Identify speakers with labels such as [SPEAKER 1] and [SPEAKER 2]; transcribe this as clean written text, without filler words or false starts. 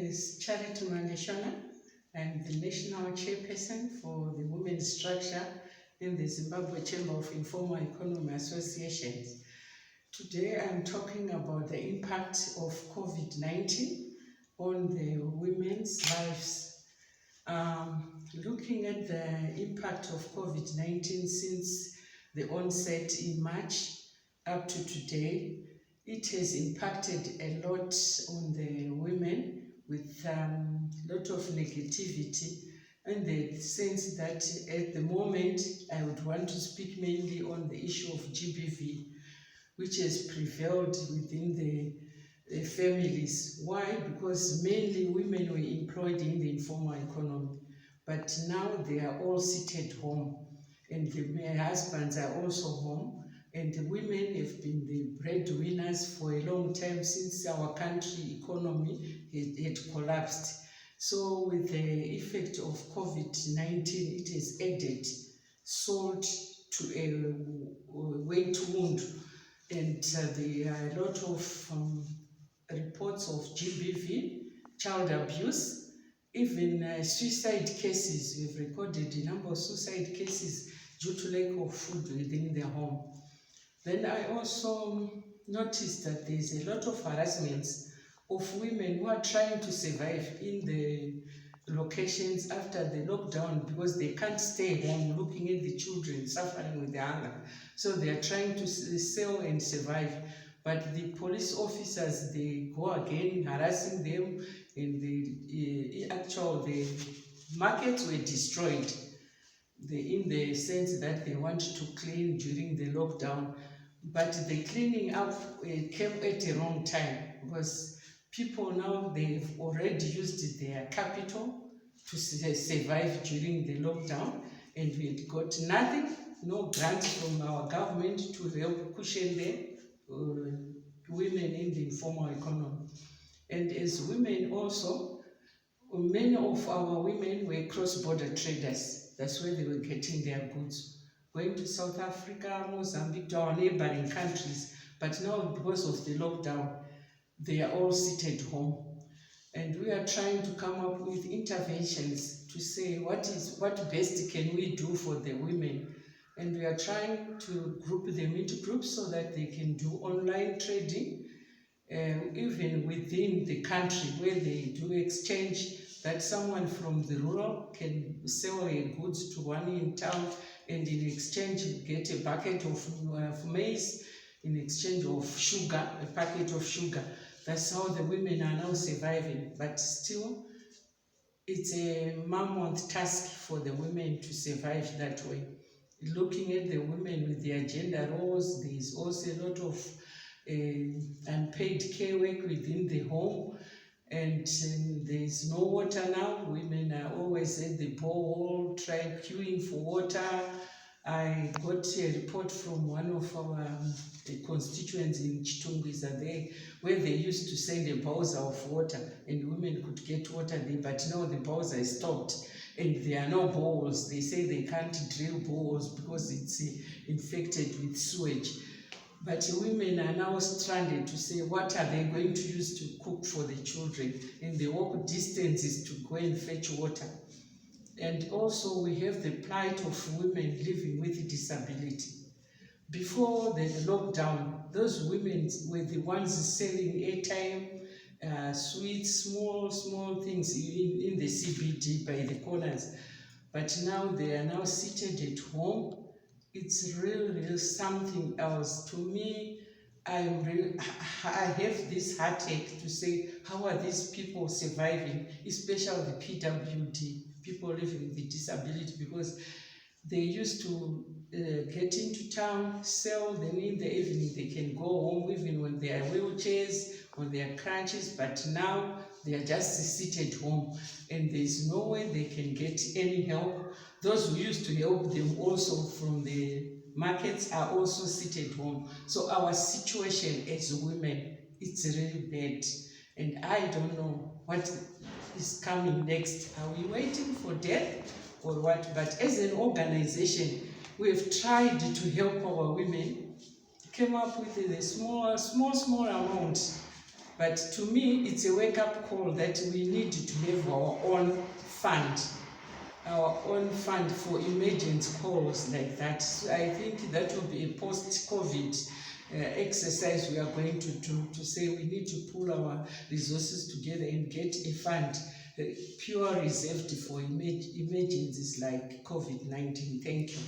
[SPEAKER 1] is Charity Mandeshona. I'm the National Chairperson for the Women's Structure in the Zimbabwe Chamber of Informal Economy Associations. Today I'm talking about the impact of COVID-19 on the women's lives. Looking at the impact of COVID-19 since the onset in March up to today, it has impacted a lot on the women with a lot of negativity, and the sense that at the moment I would want to speak mainly on the issue of GBV, which has prevailed within the families. Why? Because mainly women were employed in the informal economy, but now they are all seated home, and their husbands are also home. And the women have been the breadwinners for a long time since our country economy had collapsed. So with the effect of COVID-19, it has added salt to a wet wound. And there are a lot of reports of GBV, child abuse, even suicide cases. We've recorded a number of suicide cases due to lack of food within their home. Then I also noticed that there's a lot of harassments of women who are trying to survive in the locations after the lockdown because they can't stay home looking at the children suffering with the hunger. So they are trying to sell and survive. But the police officers, they go again harassing them, and the markets were destroyed in the sense that they want to clean during the lockdown. But the cleaning up came at a wrong time because people now, they've already used their capital to survive during the lockdown, and we got nothing, no grants from our government to help cushion the women in the informal economy. And as women also, many of our women were cross-border traders. That's where they were getting their goods, going to South Africa, Mozambique, to our neighboring countries. But now, because of the lockdown, they are all seated home. And we are trying to come up with interventions to say what best can we do for the women. And we are trying to group them into groups so that they can do online trading, even within the country where they do exchange, that someone from the rural can sell their goods to one in town, and in exchange get a bucket of maize, in exchange of sugar, a packet of sugar. That's how the women are now surviving. But still, it's a mammoth task for the women to survive that way. Looking at the women with their gender roles, there's also a lot of unpaid care work within the home, and there's no water now. Women are always at the borehole queuing for water. I got a report from one of our constituents in Chitungwiza there, where they used to send a bowser of water and women could get water there, but now the bowser is stopped and there are no boreholes. They say they can't drill boreholes because it's infected with sewage. But women are now stranded to say what are they going to use to cook for the children, and the walk distances to go and fetch water. And also we have the plight of women living with disability. Before the lockdown, those women were the ones selling airtime, sweets, small things in the CBD by the corners. But now they are now seated at home. It's really something else. To me, I have this heartache to say, how are these people surviving, especially the PWD, people living with disability, because they used to get into town, sell, then in the evening they can go home even when they are wheelchairs, on their crutches, but now they are just seated home and there's no way they can get any help. Those who used to help them also from the markets are also seated home. So our situation as women, it's really bad. And I don't know what is coming next. Are we waiting for death or what? But as an organization, we have tried to help our women, came up with a small amount But to me, it's a wake-up call that we need to have our own fund for emergency calls like that. So I think that will be a post-COVID exercise we are going to do, to say we need to pull our resources together and get a fund pure reserved for emergencies like COVID-19. Thank you.